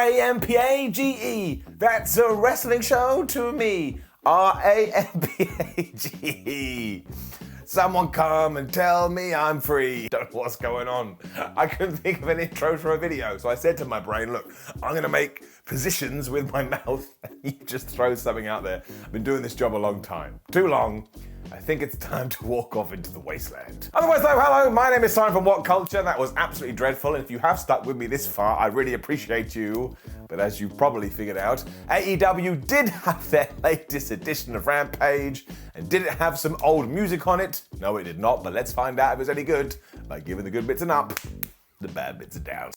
R-A-M-P-A-G-E. That's a wrestling show to me. R-A-M-P-A-G-E. Someone come and tell me I'm free. Don't know what's going on. I couldn't think of an intro for a video, so I said to my brain, look, I'm gonna make positions with my mouth and you just throw something out there. I've been doing this job a long time. Too long. I think it's time to walk off into the wasteland. Otherwise though, hello, my name is Simon from WhatCulture. That was absolutely dreadful, and if you have stuck with me this far, I really appreciate you. But as you probably figured out, AEW did have their latest edition of Rampage, and did it have some old music on it? No, it did not, but let's find out if it's any good by giving the good bits an up, the bad bits a down.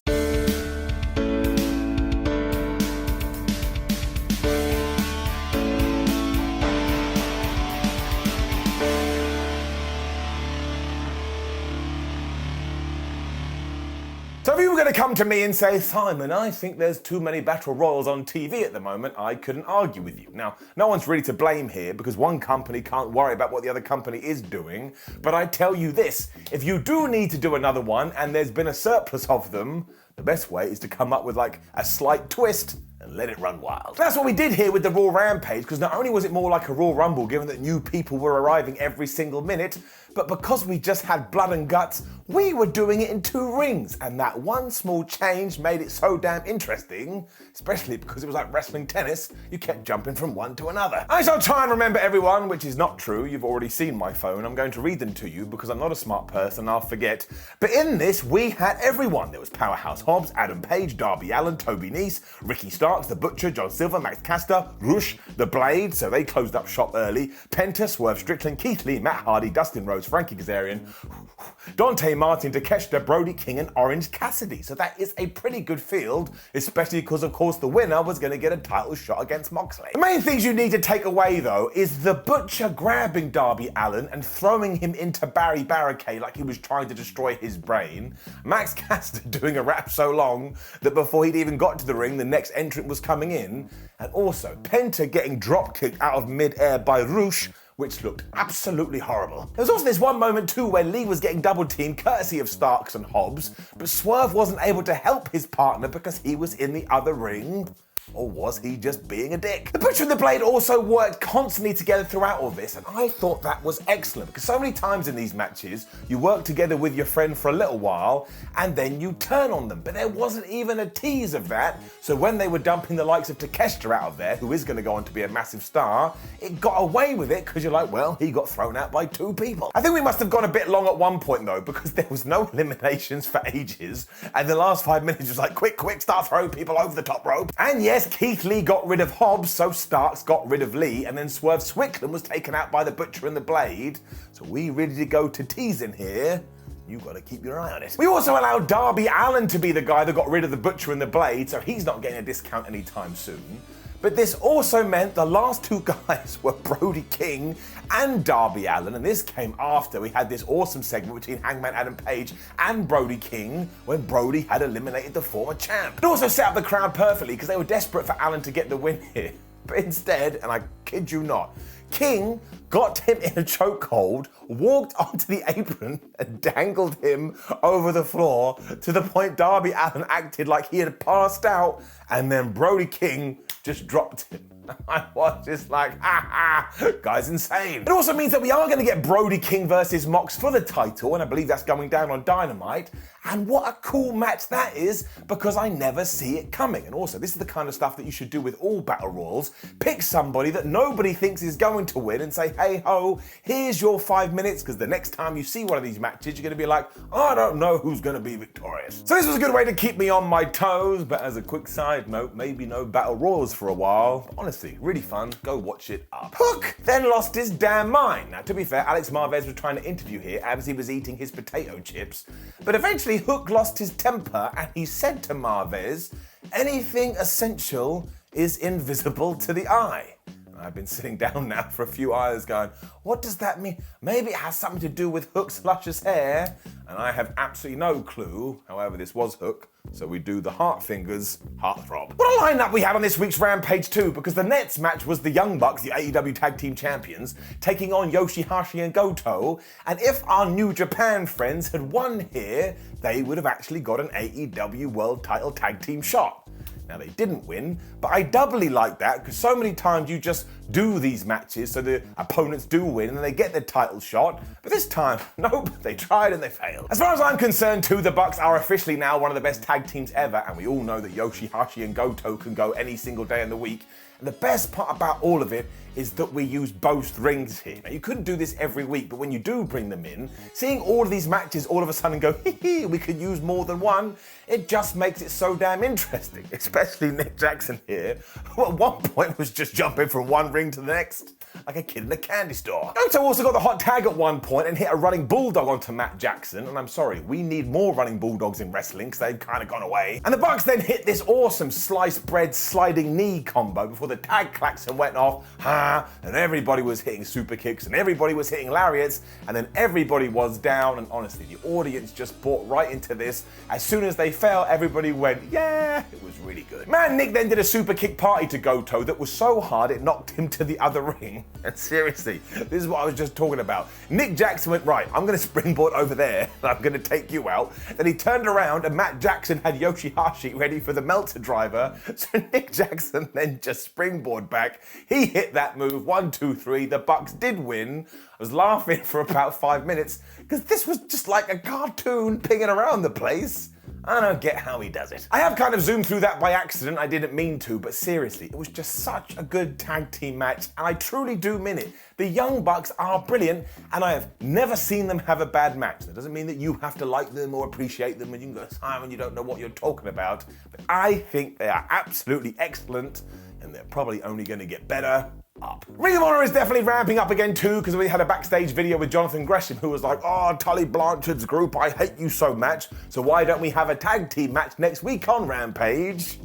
So if you were going to come to me and say, Simon, I think there's too many battle royals on TV at the moment, I couldn't argue with you. Now, no one's really to blame here because one company can't worry about what the other company is doing. But I tell you this, if you do need to do another one and there's been a surplus of them, the best way is to come up with like a slight twist and let it run wild. That's what we did here with the Raw Rampage, because not only was it more like a Raw Rumble given that new people were arriving every single minute, but because we just had blood and guts, we were doing it in 2 rings, and that one small change made it so damn interesting, especially because it was like wrestling tennis, you kept jumping from one to another. I shall try and remember everyone, which is not true, you've already seen my phone, I'm going to read them to you because I'm not a smart person, I'll forget. But in this, we had everyone. There was Powerhouse Hobbs, Adam Page, Darby Allin, Toby Nese, Ricky Starks, The Butcher, John Silver, Max Caster, Rush, The Blade, so they closed up shop early, Penta, Swerve Strickland, Keith Lee, Matt Hardy, Dustin Rhodes, Frankie Kazarian, Dante Martin, Takeshita, Brody King, and Orange Cassidy. So that is a pretty good field, especially because, of course, the winner was going to get a title shot against Moxley. The main things you need to take away, though, is the Butcher grabbing Darby Allin and throwing him into Barry Barricade like he was trying to destroy his brain, Max Caster doing a rap so long that before he'd even got to the ring, the next entrant was coming in, and also Penta getting drop-kicked out of mid-air by Rush, which looked absolutely horrible. There was also this one moment too where Lee was getting double teamed courtesy of Starks and Hobbs, but Swerve wasn't able to help his partner because he was in the other ring. Or was he just being a dick? The Butcher and the Blade also worked constantly together throughout all this, and I thought that was excellent because so many times in these matches, you work together with your friend for a little while and then you turn on them, but there wasn't even a tease of that. So when they were dumping the likes of Takeshita out of there, who is going to go on to be a massive star, it got away with it because you're like, well, he got thrown out by 2 people. I think we must have gone a bit long at one point though, because there was no eliminations for ages, and the last 5 minutes was like, quick, start throwing people over the top rope. And yes, Keith Lee got rid of Hobbs, so Starks got rid of Lee, and then Swerve Strickland was taken out by the Butcher and the Blade. So we ready to go to teasing here. You gotta keep your eye on it. We also allowed Darby Allin to be the guy that got rid of the Butcher and the Blade, so he's not getting a discount anytime soon. But this also meant the last 2 guys were Brody King and Darby Allin, and this came after we had this awesome segment between Hangman Adam Page and Brody King when Brody had eliminated the former champ. It also set up the crowd perfectly because they were desperate for Allin to get the win here. But instead, and I kid you not, King got him in a chokehold, walked onto the apron and dangled him over the floor to the point Darby Allin acted like he had passed out, and then Brody King just dropped him. I was just like, guy's insane. It also means that we are going to get Brody King versus Mox for the title, and I believe that's going down on Dynamite. And what a cool match that is, because I never see it coming. And also, this is the kind of stuff that you should do with all battle royals. Pick somebody that nobody thinks is going to win and say, hey ho, here's your 5 minutes, because the next time you see one of these matches, you're going to be like, I don't know who's going to be victorious. So this was a good way to keep me on my toes, but as a quick side note, maybe no battle royals for a while. Honestly, really fun. Go watch it up. Hook then lost his damn mind. Now, to be fair, Alex Marvez was trying to interview here as he was eating his potato chips, but eventually Hook lost his temper and he said to Marvez, anything essential is invisible to the eye. I've been sitting down now for a few hours going, what does that mean? Maybe it has something to do with Hook's luscious hair, and I have absolutely no clue. However, this was Hook, so we do the heart fingers, heartthrob. What a lineup we had on this week's Rampage too, because the next match was the Young Bucks, the AEW Tag Team Champions, taking on Yoshi-Hashi and Goto, and if our New Japan friends had won here, they would have actually got an AEW World Title Tag Team shot. Now, they didn't win, but I doubly like that because so many times you just do these matches so the opponents do win and then they get their title shot. But this time, nope, they tried and they failed. As far as I'm concerned too, the Bucks are officially now one of the best tag teams ever, and we all know that Yoshi-Hashi and Goto can go any single day in the week. And the best part about all of it is that we use both rings here. Now, you couldn't do this every week, but when you do bring them in, seeing all of these matches all of a sudden go, hee, we could use more than one, it just makes it so damn interesting. Especially Nick Jackson here, who at one point was just jumping from one ring to the next like a kid in a candy store. Goto also got the hot tag at one point and hit a running bulldog onto Matt Jackson, and I'm sorry, we need more running bulldogs in wrestling because they've kind of gone away. And the Bucks then hit this awesome sliced bread sliding knee combo before the tag klaxon went off, and everybody was hitting super kicks and everybody was hitting lariats, and then everybody was down, and honestly, the audience just bought right into this. As soon as they fell, everybody went, yeah, it was really good. Man, Nick then did a super kick party to Goto that was so hard it knocked him to the other ring. And seriously, this is what I was just talking about. Nick Jackson went, right, I'm gonna springboard over there, and I'm gonna take you out. Then he turned around and Matt Jackson had Yoshi-Hashi ready for the Melter driver. So Nick Jackson then just springboard back. He hit that move, 1, 2, 3. The Bucks did win. I was laughing for about 5 minutes because this was just like a cartoon pinging around the place. I don't get how he does it. I have kind of zoomed through that by accident, I didn't mean to, but seriously, it was just such a good tag team match, and I truly do mean it. The Young Bucks are brilliant, and I have never seen them have a bad match. That doesn't mean that you have to like them or appreciate them, and you can go, Simon, you don't know what you're talking about, but I think they are absolutely excellent, and they're probably only going to get better. Up. Ring of Honor is definitely ramping up again too, because we had a backstage video with Jonathan Gresham who was like, oh, Tully Blanchard's group, I hate you so much, so why don't we have a tag team match next week on Rampage?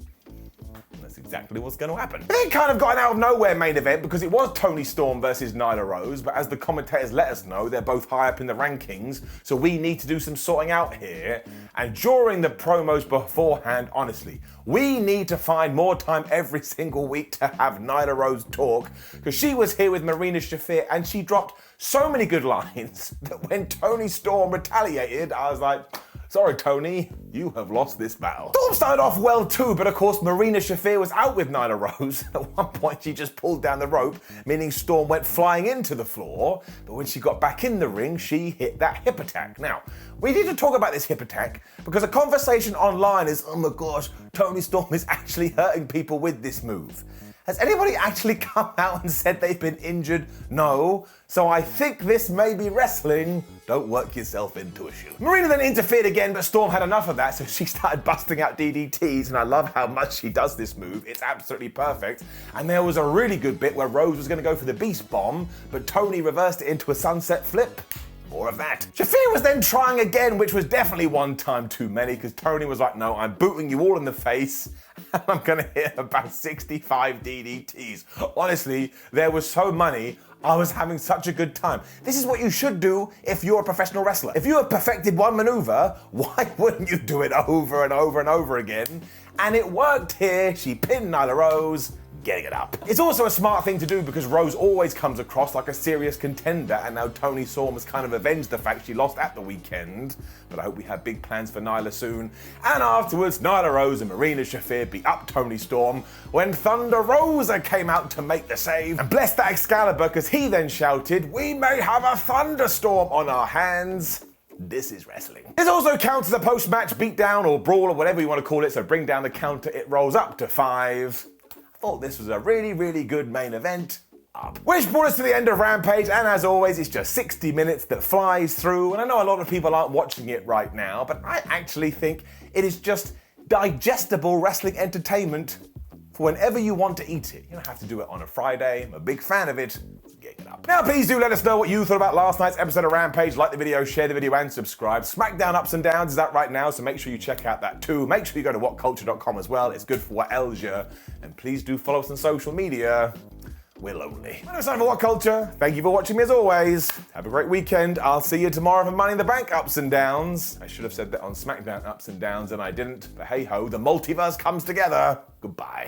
That's exactly what's going to happen. But then kind of got an out of nowhere main event because it was Toni Storm versus Nyla Rose, but as the commentators let us know, they're both high up in the rankings, so we need to do some sorting out here. And during the promos beforehand, honestly, we need to find more time every single week to have Nyla Rose talk, because she was here with Marina Shafir and she dropped so many good lines that when Toni Storm retaliated, I was like, sorry, Toni, you have lost this battle. Storm started off well too, but of course Marina Shafir was out with Nyla Rose. At one point she just pulled down the rope, meaning Storm went flying into the floor, but when she got back in the ring, she hit that hip attack. Now, we need to talk about this hip attack because a conversation online is, oh my gosh, Toni Storm is actually hurting people with this move. Has anybody actually come out and said they've been injured? No. So I think this may be wrestling. Don't work yourself into a shoe. Marina then interfered again, but Storm had enough of that, so she started busting out DDTs, and I love how much she does this move. It's absolutely perfect. And there was a really good bit where Rose was going to go for the Beast Bomb, but Toni reversed it into a sunset flip. More of that. Shafir was then trying again, which was definitely one time too many, because Toni was like, no, I'm booting you all in the face, and I'm gonna hit about 65 DDTs. Honestly, there was so many, I was having such a good time. This is what you should do if you're a professional wrestler. If you have perfected one maneuver, why wouldn't you do it over and over and over again? And it worked here. She pinned Nyla Rose, getting it up. It's also a smart thing to do because Rose always comes across like a serious contender, and now Toni Storm has kind of avenged the fact she lost at the weekend. But I hope we have big plans for Nyla soon. And afterwards, Nyla Rose and Marina Shafir beat up Toni Storm when Thunder Rosa came out to make the save. And bless that Excalibur, because he then shouted, we may have a thunderstorm on our hands. This is wrestling. This also counts as a post-match beatdown or brawl or whatever you want to call it, so bring down the counter, it rolls up to 5. Thought this was a really, really good main event. Up. Which brought us to the end of Rampage, and as always, it's just 60 minutes that flies through, and I know a lot of people aren't watching it right now, but I actually think it is just digestible wrestling entertainment for whenever you want to eat it. You don't have to do it on a Friday. I'm a big fan of it. Get it up. Now, please do let us know what you thought about last night's episode of Rampage. Like the video, share the video, and subscribe. SmackDown Ups and Downs is out right now, so make sure you check out that too. Make sure you go to WhatCulture.com as well. It's good for WhatCulture. And please do follow us on social media. We're lonely. My name's Simon for WhatCulture. Thank you for watching me as always. Have a great weekend. I'll see you tomorrow for Money in the Bank Ups and Downs. I should have said that on SmackDown Ups and Downs, and I didn't. But hey ho, the multiverse comes together. Goodbye.